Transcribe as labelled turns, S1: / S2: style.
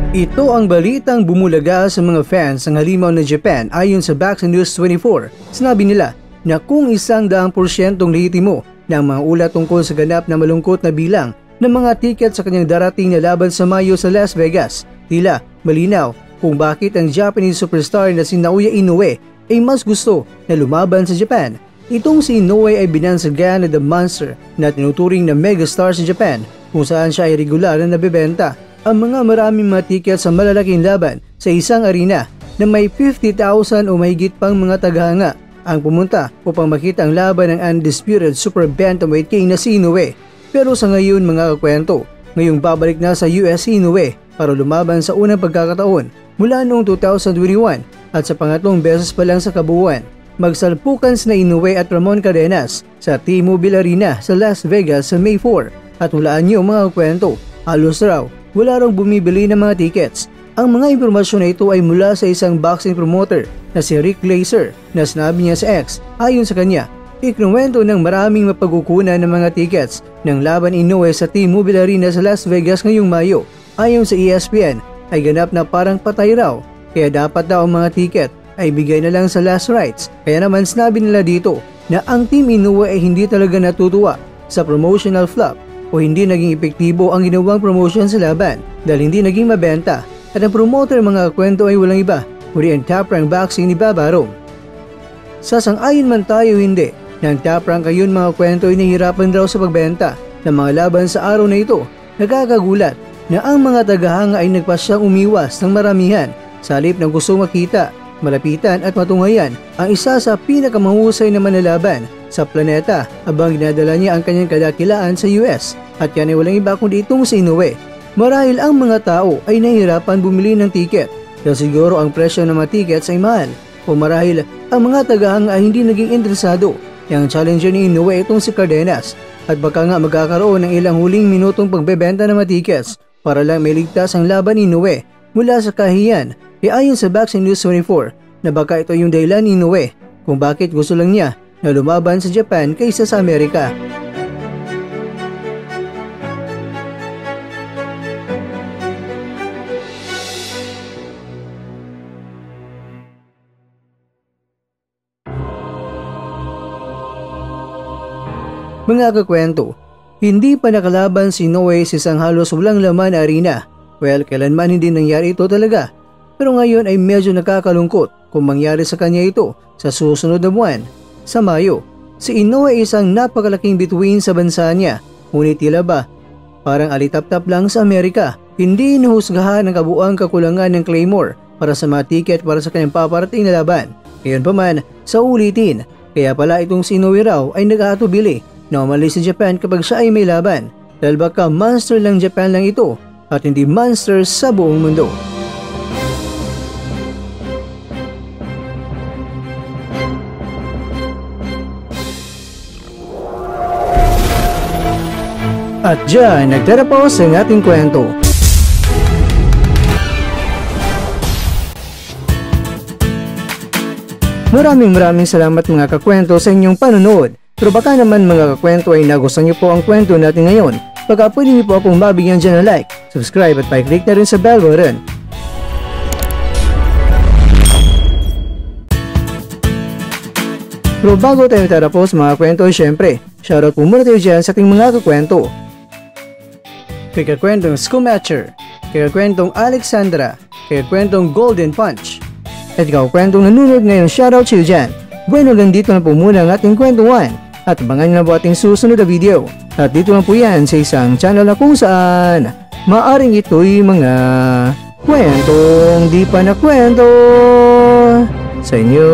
S1: Ito ang balitang bumulaga sa mga fans ng halimaw na Japan ayon sa Bax News 24. Sinabi nila na kung 100% lehitimo ng mga ulat tungkol sa ganap na malungkot na bilang ng mga tiket sa kanyang darating na laban sa Mayo sa Las Vegas, tila malinaw kung bakit ang Japanese superstar na si Naoya Inoue ay mas gusto na lumaban sa Japan. Itong si Inoue ay binansagan na The Monster na tinuturing na megastar sa Japan kung saan siya ay regular na nabebenta ang mga maraming mga tiket sa malalaking laban sa isang arena na may 50,000 o mahigit pang mga tagahanga ang pumunta upang makita ang laban ng undisputed super bantamweight king na si Inoue. Pero sa ngayon mga kakwento, ngayong babalik na sa US si Inoue para lumaban sa unang pagkakataon mula noong 2021 at sa pangatlong beses pa lang sa kabuuan. Magsalpukan sina Inoue at Ramon Cadenas sa T-Mobile Arena sa Las Vegas sa May 4 at hulaan niyo mga kakwento, halos raw wala raw bumibili ng mga tickets. Ang mga impormasyon na ito ay mula sa isang boxing promoter na si Rick Glazer na sinabi niya sa X. Ayon sa kanya, ikinuwento ng maraming mapagkukunan ng mga tickets ng laban Inoue sa T-Mobile Arena sa Las Vegas ngayong Mayo. Ayon sa ESPN, ay ganap na parang patay raw, kaya dapat daw ang mga ticket ay bigay na lang sa last rights. Kaya naman sinabi nila dito na ang Team Inoue ay hindi talaga natutuwa sa promotional flop o hindi naging epektibo ang ginawang promotion sa laban dahil hindi naging mabenta at ang promoter mga kwento ay walang iba kundi ang Top Rank Boxing ni Bob Arum. Sasang-ayon man tayo hindi na ang Top Rank ngayon mga kwento ay nahihirapan raw sa pagbenta ng mga laban sa araw na ito. Nakakagulat na ang mga tagahanga ay nagpasyang umiwas ng maramihan sa halip na gusto makita, malapitan at matunghayan ang isa sa pinakamahusay na manlalaban sa planeta habang dinadala niya ang kanyang kadakilaan sa US at yan ay walang iba kundi itong si Inoue. Marahil ang mga tao ay nahihirapan bumili ng tiket dahil siguro ang presyo ng mga tickets ay mahal o marahil ang mga tagahanga ay hindi naging interesado. Yang challenger ni Inoue itong si Cardenas at baka nga magkakaroon ng ilang huling minutong pagbebenta ng mga tickets para lang may ligtas ang laban ni Inoue mula sa kahiyan. Ayon sa Boxing News 24 na baka ito yung dahilan ni Inoue kung bakit gusto lang niya na lumaban sa Japan kaysa sa Amerika. Mga kakwento, hindi pa nakalaban si Inoue sa isang halos walang laman na arena. Well, kailanman hindi nangyari ito talaga. Pero ngayon ay medyo nakakalungkot kung mangyari sa kanya ito sa susunod na buwan. Sa Mayo, si Inoue ay isang napakalaking bituin sa bansa niya, ngunit tila ba parang alitap-tap lang sa Amerika. Hindi inuhusgahan ang kabuuang kakulangan ng Claymore para sa mga tiket para sa kanyang paparating na laban. Ngayon pa man, sa ulitin, kaya pala itong si Inoue raw ay nag-aatubili na umalis sa Japan kapag siya ay may laban dahil baka monster lang Japan lang ito at hindi monster sa buong mundo. At dyan, nagtatapos ang ating kwento. Maraming salamat mga kakwento sa inyong panonood. Pero baka naman mga kakwento ay nagustuhan niyo po ang kwento natin ngayon. Baka pwede niyo po akong mabigyan dyan ng like, subscribe at pa-click na rin sa bell button. Pero bago tayo tatapos mga kwento, syempre, shoutout po muna tayo dyan sa ating mga kakwento. Kay kakwentong Skumatcher, kay kakwentong Alexandra, kay kakwentong Golden Punch. At kakwentong nanonood ngayon, shoutout sa iyo dyan. Bueno, dito na po muna ang ating kwentuhan. At abangan na po ating susunod na video. At dito lang po yan sa isang channel na kung saan maaring ito'y mga kwentong di pa na kwento sa inyo.